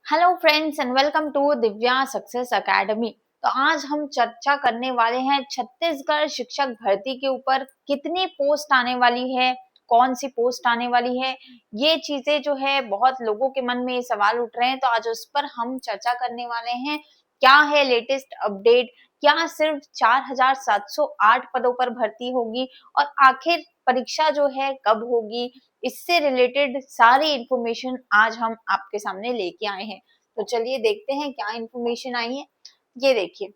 Hello friends and welcome to Divya success academy. तो आज हम चर्चा करने वाले हैं छत्तीसगढ़ शिक्षक भर्ती के ऊपर। कितनी पोस्ट आने वाली है, कौन सी पोस्ट आने वाली है, ये चीजें जो है बहुत लोगों के मन में ये सवाल उठ रहे हैं। तो आज उस पर हम चर्चा करने वाले हैं। क्या है लेटेस्ट अपडेट, क्या सिर्फ 4,708 पदों पर भर्ती होगी और आखिर परीक्षा जो है कब होगी, इससे रिलेटेड सारी इंफॉर्मेशन आज हम आपके सामने लेके आए हैं। तो चलिए देखते हैं क्या इंफॉर्मेशन आई है। ये देखिए,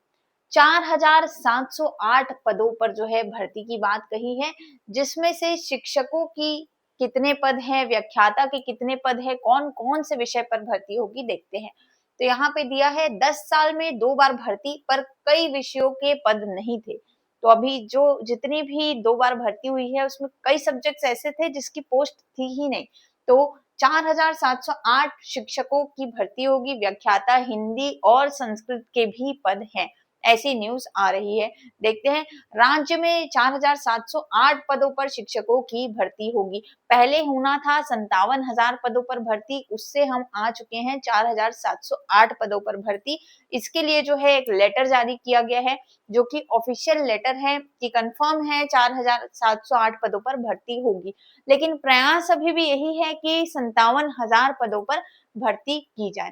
4,708 पदों पर जो है भर्ती की बात कही है, जिसमें से शिक्षकों की कितने पद हैं, व्याख्याता के कितने पद हैं, कौन कौन से विषय पर भर्ती होगी देखते हैं। तो यहाँ पे दिया है 10 साल में 2 बार भर्ती, पर कई विषयों के पद नहीं थे। तो अभी जो जितनी भी 2 बार भर्ती हुई है उसमें कई सब्जेक्ट्स ऐसे थे जिसकी पोस्ट थी ही नहीं। तो 4,708 शिक्षकों की भर्ती होगी, व्याख्याता हिंदी और संस्कृत के भी पद हैं, ऐसी न्यूज आ रही है। देखते हैं, राज्य में 4,708 पदों पर शिक्षकों की भर्ती होगी। पहले होना था 57,000 पदों पर भर्ती, उससे हम आ चुके हैं 4,708 पदों पर भर्ती। इसके लिए जो है एक लेटर जारी किया गया है, जो कि ऑफिशियल लेटर है कि कंफर्म है 4,708 पदों पर भर्ती होगी। लेकिन प्रयास अभी भी यही है कि 57,000 पदों पर भर्ती की जाए,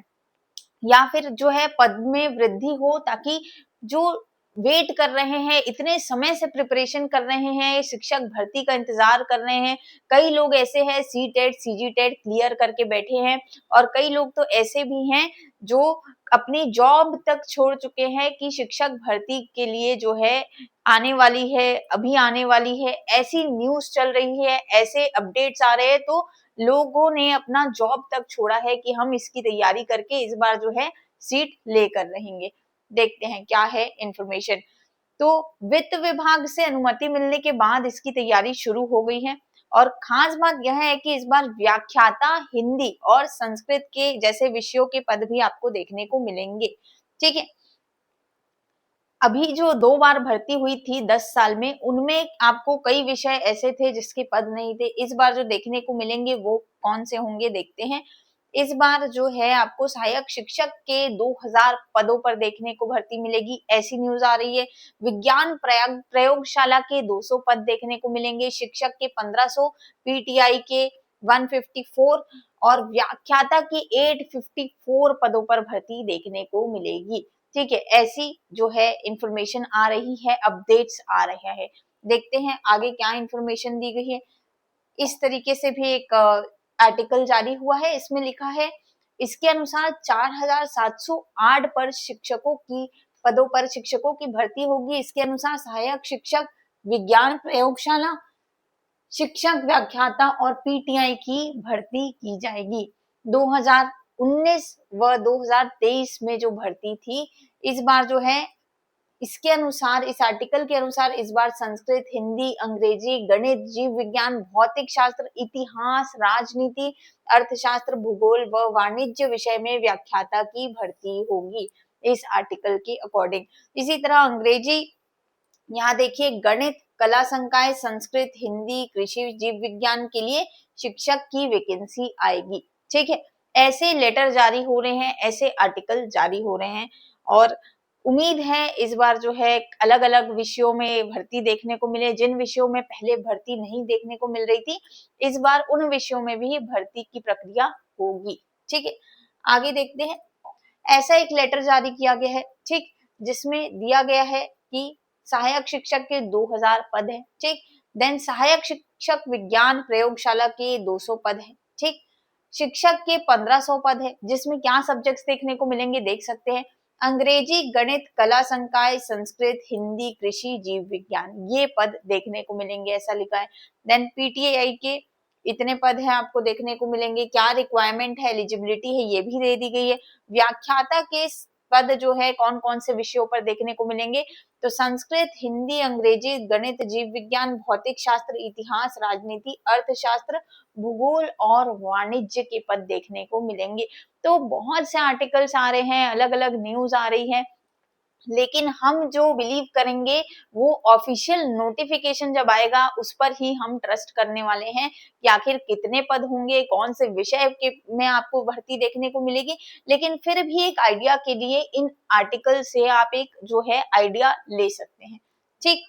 या फिर जो है पद में वृद्धि हो, ताकि जो वेट कर रहे हैं, इतने समय से प्रिपरेशन कर रहे हैं, शिक्षक भर्ती का इंतजार कर रहे हैं। कई लोग ऐसे हैं सी टेट सी जी टेट क्लियर करके बैठे हैं, और कई लोग तो ऐसे भी हैं जो अपनी जॉब तक छोड़ चुके हैं कि शिक्षक भर्ती के लिए जो है आने वाली है, अभी आने वाली है, ऐसी न्यूज चल रही है, ऐसे अपडेट्स आ रहे हैं। तो लोगों ने अपना जॉब तक छोड़ा है कि हम इसकी तैयारी करके इस बार जो है सीट लेकर रहेंगे। देखते हैं क्या है इंफॉर्मेशन। तो वित्त विभाग से अनुमति मिलने के बाद इसकी तैयारी शुरू हो गई है, और खास बात यह है कि इस बार व्याख्याता हिंदी और संस्कृत के जैसे विषयों के पद भी आपको देखने को मिलेंगे। ठीक है, अभी जो 2 बार भर्ती हुई थी 10 साल में, उनमें आपको कई विषय ऐसे थे जिसके पद नहीं थे। इस बार जो देखने को मिलेंगे वो कौन से होंगे देखते हैं। इस बार जो है आपको सहायक शिक्षक के 2,000 पदों पर देखने को भर्ती मिलेगी, ऐसी न्यूज आ रही है। विज्ञान प्रयोगशाला के 200 पद देखने को मिलेंगे, शिक्षक के 1500, पीटीआई के 154 और व्याख्याता की 854 पदों पर भर्ती देखने को मिलेगी। ठीक है, ऐसी जो है इंफॉर्मेशन आ रही है, अपडेट्स आ रहे हैं। देखते हैं आगे क्या इंफॉर्मेशन दी गई है। इस तरीके से भी एक आर्टिकल जारी हुआ है, इसमें लिखा है, इसके अनुसार 4,708 पर शिक्षकों की पदों पर शिक्षकों की भर्ती होगी। इसके अनुसार सहायक शिक्षक, विज्ञान प्रयोगशाला, शिक्षक व्याख्याता और पीटीआई की भर्ती की जाएगी। 2019 व 2023 में जो भर्ती थी, इस बार जो है इसके अनुसार, इस आर्टिकल के अनुसार इस बार संस्कृत, हिंदी, अंग्रेजी, गणित, जीव विज्ञान, भौतिक शास्त्र, इतिहास, राजनीति, अर्थशास्त्र, भूगोल व वाणिज्य विषय में व्याख्याता की भर्ती होगी, इस आर्टिकल के अकॉर्डिंग। इसी तरह अंग्रेजी, यहाँ देखिए, गणित, कला संकाय, संस्कृत, हिंदी, कृषि, जीव विज्ञान के लिए शिक्षक की वैकेंसी आएगी। ठीक है, ऐसे लेटर जारी हो रहे हैं, ऐसे आर्टिकल जारी हो रहे हैं, और उम्मीद है इस बार जो है अलग अलग विषयों में भर्ती देखने को मिले। जिन विषयों में पहले भर्ती नहीं देखने को मिल रही थी, इस बार उन विषयों में भी भर्ती की प्रक्रिया होगी। ठीक है, आगे देखते हैं। ऐसा एक लेटर जारी किया गया है, ठीक, जिसमें दिया गया है कि सहायक शिक्षक के 2,000 पद है। ठीक, देन सहायक शिक्षक विज्ञान प्रयोगशाला के 200 पद है। ठीक, शिक्षक के 1,500 पद है, जिसमें क्या सब्जेक्ट्स देखने को मिलेंगे देख सकते हैं। अंग्रेजी, गणित, कला संकाय, संस्कृत, हिंदी, कृषि, जीव विज्ञान, ये पद देखने को मिलेंगे, ऐसा लिखा है। देन पीटीआई के इतने पद हैं आपको देखने को मिलेंगे। क्या रिक्वायरमेंट है, एलिजिबिलिटी है, ये भी दे दी गई है। व्याख्याता के पद जो है कौन कौन से विषयों पर देखने को मिलेंगे, तो संस्कृत, हिंदी, अंग्रेजी, गणित, जीव विज्ञान, भौतिक शास्त्र, इतिहास, राजनीति, अर्थशास्त्र, भूगोल और वाणिज्य के पद देखने को मिलेंगे। तो बहुत से आर्टिकल्स आ रहे हैं, अलग अलग न्यूज आ रही है, लेकिन हम जो बिलीव करेंगे वो ऑफिशियल नोटिफिकेशन जब आएगा उस पर ही हम ट्रस्ट करने वाले हैं कि आखिर कितने पद होंगे, कौन से विषय के में आपको भर्ती देखने को मिलेगी। लेकिन फिर भी एक आइडिया के लिए इन आर्टिकल से आप एक जो है आइडिया ले सकते हैं। ठीक,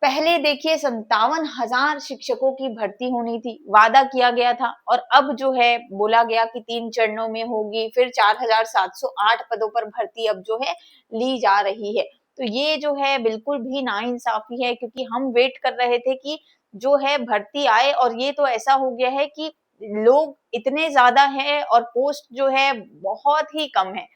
पहले देखिए 57,000 शिक्षकों की भर्ती होनी थी, वादा किया गया था, और अब जो है बोला गया कि 3 चरणों में होगी, फिर 4,708 पदों पर भर्ती अब जो है ली जा रही है। तो ये जो है बिल्कुल भी नाइंसाफी है, क्योंकि हम वेट कर रहे थे कि जो है भर्ती आए, और ये तो ऐसा हो गया है कि लोग इतने ज्यादा है और पोस्ट जो है बहुत ही कम है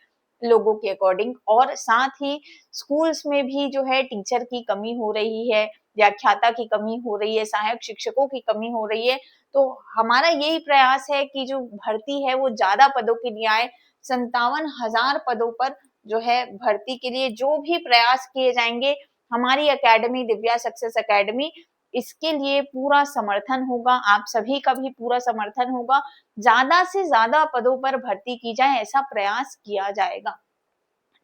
लोगों के अकॉर्डिंग, और साथ ही स्कूल्स में भी जो है टीचर की कमी हो रही है, व्याख्याता की कमी हो रही है, सहायक शिक्षकों की कमी हो रही है। तो हमारा यही प्रयास है कि जो भर्ती है वो ज्यादा पदों के लिए आए। 57,000 पदों पर जो है भर्ती के लिए जो भी प्रयास किए जाएंगे, हमारी एकेडमी दिव्या सक्सेस एकेडमी इसके लिए पूरा समर्थन होगा, आप सभी का भी पूरा समर्थन होगा। ज्यादा से ज्यादा पदों पर भर्ती की जाए, ऐसा प्रयास किया जाएगा।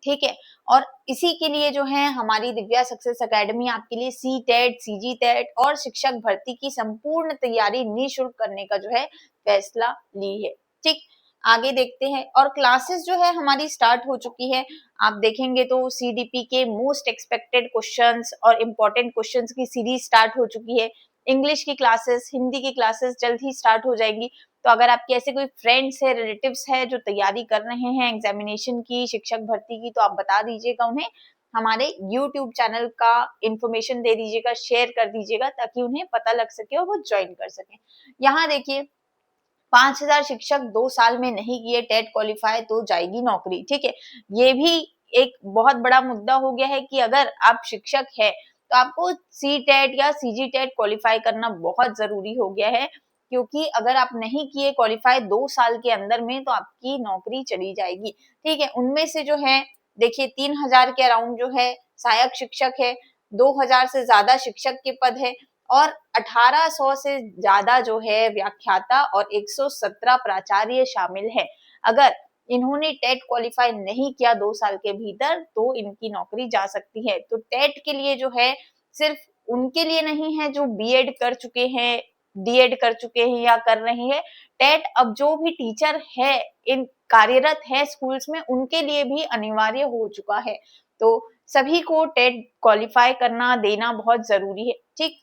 ठीक है, और इसी के लिए जो है हमारी दिव्या सक्सेस एकेडमी आपके लिए सी टेट, सीजी टेट और शिक्षक भर्ती की संपूर्ण तैयारी निःशुल्क करने का जो है फैसला ली है। ठीक, आगे देखते हैं, और क्लासेस जो है हमारी स्टार्ट हो चुकी है। आप देखेंगे तो सीडीपी के मोस्ट एक्सपेक्टेड क्वेश्चंस और इम्पोर्टेंट क्वेश्चंस की सीरीज स्टार्ट हो चुकी है। इंग्लिश की क्लासेस, हिंदी की क्लासेस जल्द ही स्टार्ट हो जाएंगी। तो अगर आपके ऐसे कोई फ्रेंड्स है, रिलेटिव्स है जो तैयारी कर रहे हैं एग्जामिनेशन की, शिक्षक भर्ती की, तो आप बता दीजिएगा उन्हें, हमारे YouTube चैनल का इंफॉर्मेशन दे दीजिएगा, शेयर कर दीजिएगा, ताकि उन्हें पता लग सके और वो ज्वाइन कर सके। यहाँ देखिए 5,000 शिक्षक 2 साल में नहीं किए टेट क्वालिफाई तो जाएगी नौकरी। ठीक है, ये भी एक बहुत बड़ा मुद्दा हो गया है कि अगर आप शिक्षक है तो आपको सी टेट या सीजी टेट क्वालिफाई करना बहुत जरूरी हो गया है, क्योंकि अगर आप नहीं किए क्वालिफाई 2 साल के अंदर में तो आपकी नौकरी चली जाएगी। ठीक है, उनमें से जो है देखिए 3,000 के अराउंड जो है सहायक शिक्षक है, 2,000 से ज्यादा शिक्षक के पद है, और 1800 से ज्यादा जो है व्याख्याता और 117 प्राचार्य शामिल है। अगर इन्होंने टेट क्वालिफाई नहीं किया 2 साल के भीतर तो इनकी नौकरी जा सकती है। तो टेट के लिए जो है सिर्फ उनके लिए नहीं है जो बीएड कर चुके हैं, डीएड कर चुके हैं या कर रहे हैं। टेट अब जो भी टीचर है इन कार्यरत है स्कूल्स में उनके लिए भी अनिवार्य हो चुका है। तो सभी को टेट क्वालिफाई करना देना बहुत जरूरी है। ठीक,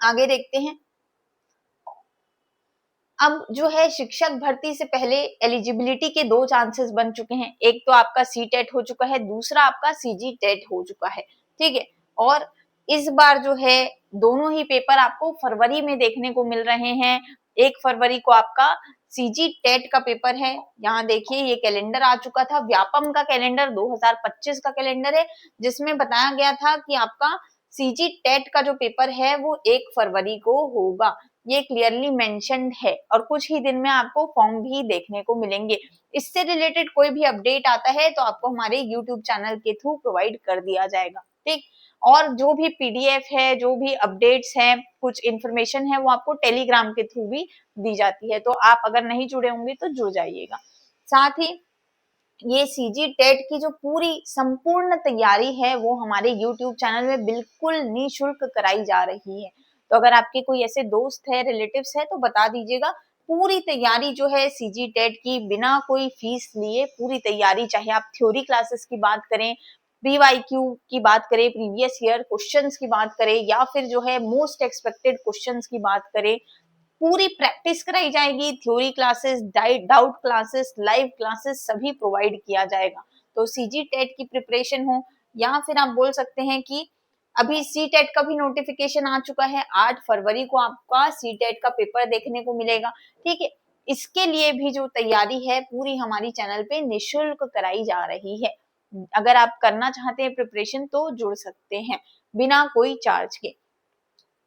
आगे देखते हैं। अब जो है शिक्षक भर्ती से पहले एलिजिबिलिटी के 2 चांसेस बन चुके हैं। एक तो आपका सी टेट हो चुका है, दूसरा आपका सीजी टेट हो चुका है। ठीक है, और इस बार जो है दोनों ही पेपर आपको फरवरी में देखने को मिल रहे हैं। 1 फरवरी को आपका सीजी टेट का पेपर है। यहाँ देखिए ये कैलेंडर आ चुका था, व्यापम का कैलेंडर 2025 का कैलेंडर है, जिसमें बताया गया था कि आपका सीजी टेट का जो पेपर है वो 1 फरवरी को होगा। ये क्लियरली मेंशन्ड है, और कुछ ही दिन में आपको फॉर्म भी देखने को मिलेंगे। इससे रिलेटेड कोई भी अपडेट आता है तो आपको हमारे YouTube चैनल के थ्रू प्रोवाइड कर दिया जाएगा। ठीक, और जो भी पीडीएफ है, जो भी अपडेट्स हैं, कुछ इन्फॉर्मेशन है, वो आपको टेलीग्राम के थ्रू भी दी जाती है। तो आप अगर नहीं जुड़े होंगे तो जुड़ जाइएगा। साथ ही ये सीजी टेट की जो पूरी संपूर्ण तैयारी है वो हमारे YouTube चैनल में बिल्कुल निःशुल्क कराई जा रही है। तो अगर आपके कोई ऐसे दोस्त है, रिलेटिव्स है, तो बता दीजिएगा। पूरी तैयारी जो है सीजी टेट की बिना कोई फीस लिए पूरी तैयारी, चाहे आप थ्योरी क्लासेस की बात करें, पीवाईक्यू की बात करें, प्रीवियस ईयर क्वेश्चंस की बात करें, या फिर जो है मोस्ट एक्सपेक्टेड क्वेश्चंस की बात करें, पूरी प्रैक्टिस कराई जाएगी। Theory classes, doubt classes, live classes सभी प्रोवाइड किया जाएगा। तो सीजी टेट की प्रिपरेशन हो, या फिर आप बोल सकते हैं कि अभी सी टेट का भी नोटिफिकेशन आ चुका है, 8 फरवरी को आपका सी टेट का पेपर देखने को मिलेगा। ठीक है, इसके लिए भी जो तैयारी है पूरी हमारी चैनल पे निःशुल्क कराई जा रही है। अगर आप करना चाहते हैं प्रिपरेशन तो जुड़ सकते हैं बिना कोई चार्ज के।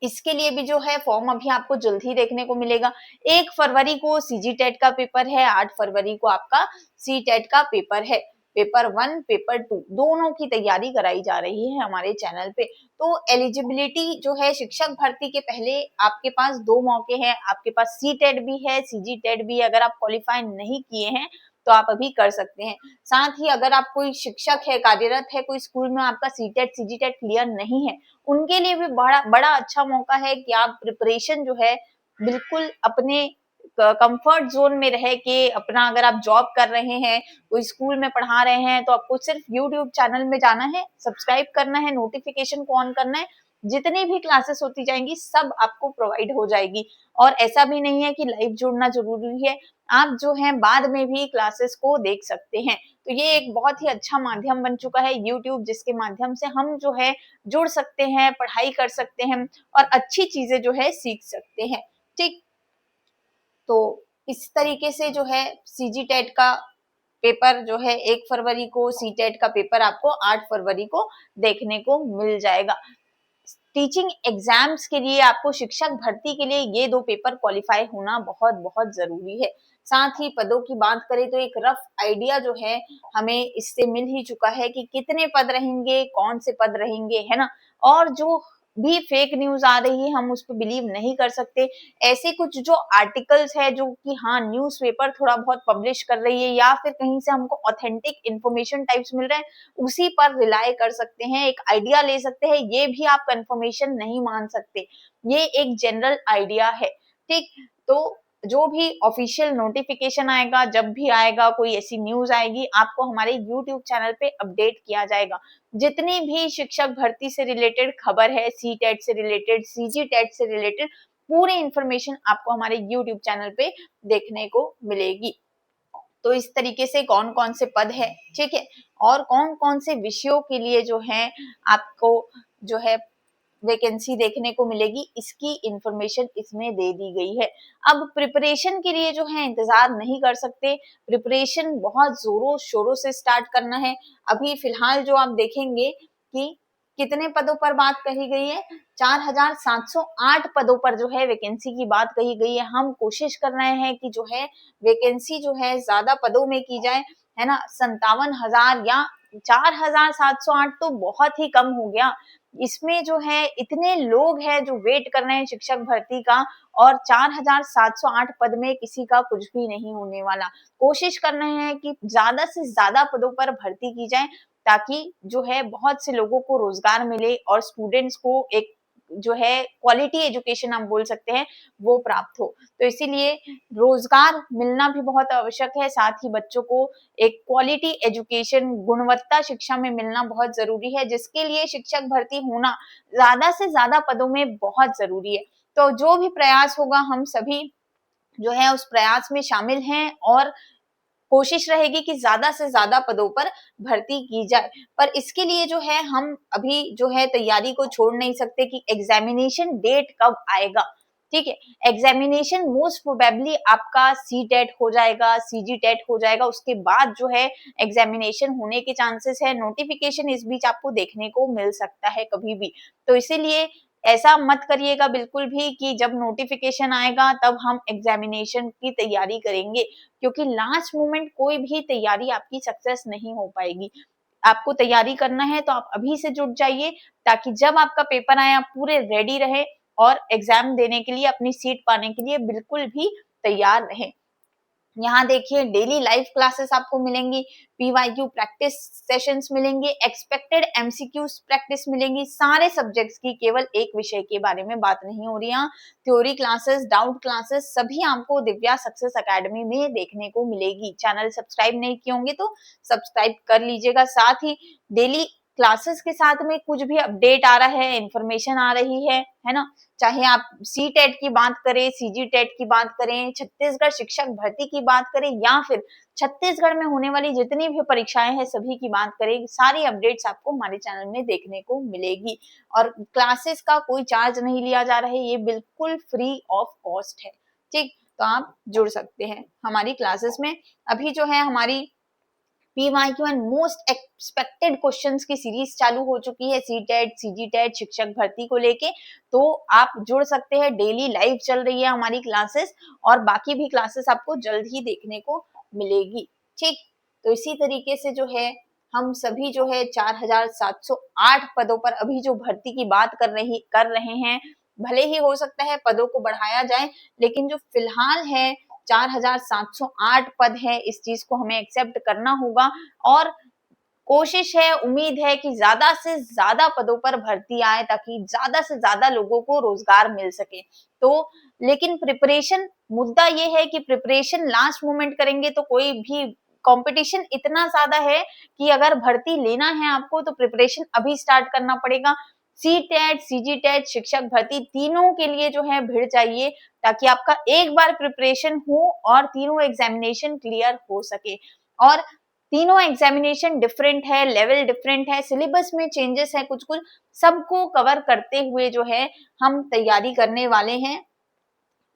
इसके लिए भी जो है फॉर्म अभी आपको जल्द ही देखने को मिलेगा। 1 फरवरी को सीजी टेट का पेपर है, 8 फरवरी को आपका सी टेट का पेपर है। पेपर 1, पेपर 2 दोनों की तैयारी कराई जा रही है हमारे चैनल पे। तो एलिजिबिलिटी जो है शिक्षक भर्ती के पहले आपके पास 2 मौके हैं। आपके पास सी टेट भी है, सीजी टेट भी है। अगर आप क्वालिफाई नहीं किए हैं तो आप अभी कर सकते हैं। साथ ही अगर आप कोई शिक्षक है, कार्यरत है कोई स्कूल में, आपका सीटेट सीजीटेट क्लियर नहीं है, उनके लिए भी बड़ा बड़ा अच्छा मौका है कि आप प्रिपरेशन जो है बिल्कुल अपने कंफर्ट जोन में रह के अपना, अगर आप जॉब कर रहे हैं, कोई स्कूल में पढ़ा रहे हैं, तो आपको सिर्फ यूट्यूब चैनल में जाना है, सब्सक्राइब करना है, नोटिफिकेशन को ऑन करना है, जितनी भी क्लासेस होती जाएंगी सब आपको प्रोवाइड हो जाएगी। और ऐसा भी नहीं है कि लाइव जुड़ना जरूरी है, आप जो है बाद में भी क्लासेस को देख सकते हैं। तो ये एक बहुत ही अच्छा माध्यम बन चुका है यूट्यूब, जिसके माध्यम से हम जो है जुड़ सकते हैं, पढ़ाई कर सकते हैं और अच्छी चीजें जो है सीख सकते हैं। ठीक, तो इस तरीके से जो है सीजी टेट का पेपर जो है 1 फरवरी को, सी टेट का पेपर आपको 8 फरवरी को देखने को मिल जाएगा। टीचिंग एग्जाम्स के लिए, आपको शिक्षक भर्ती के लिए ये 2 पेपर क्वालिफाई होना बहुत बहुत जरूरी है। साथ ही पदों की बात करें तो एक रफ आइडिया जो है हमें इससे मिल ही चुका है कि कितने पद रहेंगे, कौन से पद रहेंगे, है ना। और जो भी फेक न्यूज आ रही है हम उस पर बिलीव नहीं कर सकते। ऐसे कुछ जो आर्टिकल्स है जो कि हाँ न्यूज़पेपर थोड़ा बहुत पब्लिश कर रही है या फिर कहीं से हमको ऑथेंटिक इंफॉर्मेशन टाइप्स मिल रहे हैं, उसी पर रिलाई कर सकते हैं, एक आइडिया ले सकते हैं, ये भी आप कंफर्मेशन नहीं मान सकते, ये एक जनरल आइडिया है। ठीक, तो जो भी ऑफिशियल नोटिफिकेशन आएगा, जब भी आएगा, कोई ऐसी न्यूज आएगी, आपको हमारे यूट्यूब चैनल पे अपडेट किया जाएगा। जितनी भी शिक्षक भर्ती से रिलेटेड खबर है, सी टेट से रिलेटेड, सीजी टेट से रिलेटेड, पूरी इंफॉर्मेशन आपको हमारे यूट्यूब चैनल पे देखने को मिलेगी। तो इस तरीके से कौन कौन से पद है, ठीक है, और कौन कौन से विषयों के लिए जो है आपको जो है वैकेंसी देखने को मिलेगी, इसकी इंफॉर्मेशन इसमें दे दी गई है। अब प्रिपरेशन के लिए जो है इंतजार नहीं कर सकते, प्रिपरेशन बहुत जोरों शोरों से स्टार्ट करना है। अभी फिलहाल जो आप देखेंगे कि कितने पदों पर बात कही गई है, 4708 पदों पर जो है वैकेंसी की बात कही गई है। हम कोशिश कर रहे हैं कि जो है वैकेंसी जो है ज्यादा पदों में की जाए, है ना। 57,000 या 4708 तो बहुत ही कम हो गया। इसमें जो है इतने लोग हैं जो वेट कर रहे हैं शिक्षक भर्ती का, और 4708 पद में किसी का कुछ भी नहीं होने वाला। कोशिश कर रहे हैं कि ज्यादा से ज्यादा पदों पर भर्ती की जाए, ताकि जो है बहुत से लोगों को रोजगार मिले और स्टूडेंट्स को एक जो है क्वालिटी एजुकेशन हम बोल सकते हैं वो प्राप्त हो। तो इसीलिए रोजगार मिलना भी बहुत आवश्यक है, साथ ही बच्चों को एक क्वालिटी एजुकेशन, गुणवत्ता शिक्षा में मिलना बहुत जरूरी है, जिसके लिए शिक्षक भर्ती होना ज्यादा से ज्यादा पदों में बहुत जरूरी है। तो जो भी प्रयास होगा हम सभी जो है उस प्रयास में शामिल हैं, और कोशिश रहेगी कि ज्यादा से ज्यादा पदों पर भर्ती की जाए। पर इसके लिए जो है हम अभी जो है तैयारी को छोड़ नहीं सकते कि एग्जामिनेशन डेट कब आएगा। ठीक है, एग्जामिनेशन मोस्ट प्रोबेबली आपका सी टेट हो जाएगा, सीजी टेट हो जाएगा, उसके बाद जो है एग्जामिनेशन होने के चांसेस है। नोटिफिकेशन इस बीच आपको देखने को मिल सकता है कभी भी। तो इसीलिए ऐसा मत करिएगा बिल्कुल भी कि जब नोटिफिकेशन आएगा तब हम एग्जामिनेशन की तैयारी करेंगे, क्योंकि लास्ट मोमेंट कोई भी तैयारी आपकी सक्सेस नहीं हो पाएगी। आपको तैयारी करना है तो आप अभी से जुट जाइए, ताकि जब आपका पेपर आए आप पूरे रेडी रहे और एग्जाम देने के लिए, अपनी सीट पाने के लिए बिल्कुल भी तैयार रहें। यहाँ देखिए डेली लाइव क्लासेस आपको मिलेंगी, पीवाईक्यू प्रैक्टिस सेशंस मिलेंगे, एक्सपेक्टेड एमसीक्यूज प्रैक्टिस मिलेंगी, सारे सब्जेक्ट्स की, केवल एक विषय के बारे में बात नहीं हो रही। यहाँ थ्योरी क्लासेस, डाउट क्लासेस सभी आपको दिव्या सक्सेस एकेडमी में देखने को मिलेगी। चैनल सब्सक्राइब नहीं किए होंगे तो सब्सक्राइब कर लीजिएगा। साथ ही डेली क्लासेस के साथ में कुछ भी अपडेट आ रहा है, इंफॉर्मेशन आ रही है ना, चाहे आप सी टेट की बात करें, सीजी टेट की बात करें, छत्तीसगढ़ शिक्षक भर्ती की बात करें, या फिर छत्तीसगढ़ में होने वाली जितनी भी परीक्षाएं हैं सभी की बात करें, सारी अपडेट्स आपको हमारे चैनल में देखने को मिलेगी। और क्लासेस का कोई चार्ज नहीं लिया जा रहा है, ये बिल्कुल फ्री ऑफ कॉस्ट है। ठीक, तो आप जुड़ सकते हैं हमारी क्लासेस में। अभी जो है हमारी PYQ and most expected questions की सीरीज चालू हो चुकी है, सी टेट, सीजी टेट, शिक्षक भर्ती को लेके। तो आप जुड़ सकते हैं, डेली लाइव चल रही है हमारी क्लासेस, और बाकी भी क्लासेस आपको जल्द ही देखने को मिलेगी। ठीक, तो इसी तरीके से जो है हम सभी जो है 4708 पदों पर अभी जो भर्ती की बात कर रहे हैं, भले ही हो सकता है पदों को बढ़ाया जाए, लेकिन जो फिलहाल है 4708 पद है, इस चीज को हमें एक्सेप्ट करना होगा और कोशिश है, उम्मीद है कि ज्यादा से ज्यादा पदों पर भर्ती आए ताकि ज्यादा से ज्यादा लोगों को रोजगार मिल सके। तो लेकिन प्रिपरेशन, मुद्दा ये है कि प्रिपरेशन लास्ट मोमेंट करेंगे तो कोई भी, कंपटीशन इतना ज्यादा है कि अगर भर्ती लेना है आपको तो प्रिपरेशन अभी स्टार्ट करना पड़ेगा। सी टेट, सीजी टेट, शिक्षक भर्ती तीनों के लिए जो है भिड़ चाहिए ताकि आपका एक बार प्रिपरेशन हो और तीनों एग्जामिनेशन क्लियर हो सके। और तीनों एग्जामिनेशन डिफरेंट है, लेवल डिफरेंट है, सिलेबस में चेंजेस है कुछ कुछ, सबको कवर करते हुए जो है हम तैयारी करने वाले हैं।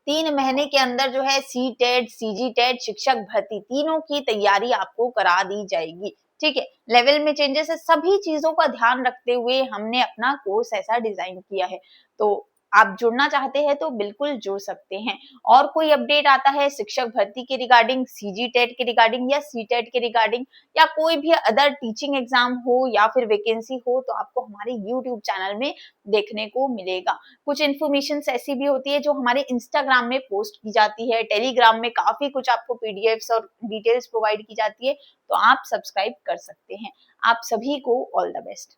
3 महीने के अंदर जो है सी टेट, सीजी टेट, शिक्षक भर्ती तीनों की तैयारी आपको करा दी जाएगी। ठीक है, लेवल में चेंजेस है, सभी चीजों का ध्यान रखते हुए हमने अपना कोर्स ऐसा डिजाइन किया है। तो आप जुड़ना चाहते हैं तो बिल्कुल जुड़ सकते हैं। और कोई अपडेट आता है शिक्षक भर्ती के रिगार्डिंग, सीजी टेट के रिगार्डिंग या सी टेट के रिगार्डिंग या कोई भी अदर टीचिंग एग्जाम हो या फिर वैकेंसी हो तो आपको हमारे यूट्यूब चैनल में देखने को मिलेगा। कुछ इन्फॉर्मेशन ऐसी भी होती है जो हमारे इंस्टाग्राम में पोस्ट की जाती है, टेलीग्राम में काफी कुछ आपको पीडीएफ्स और डिटेल्स प्रोवाइड की जाती है, तो आप सब्सक्राइब कर सकते हैं। आप सभी को ऑल द बेस्ट।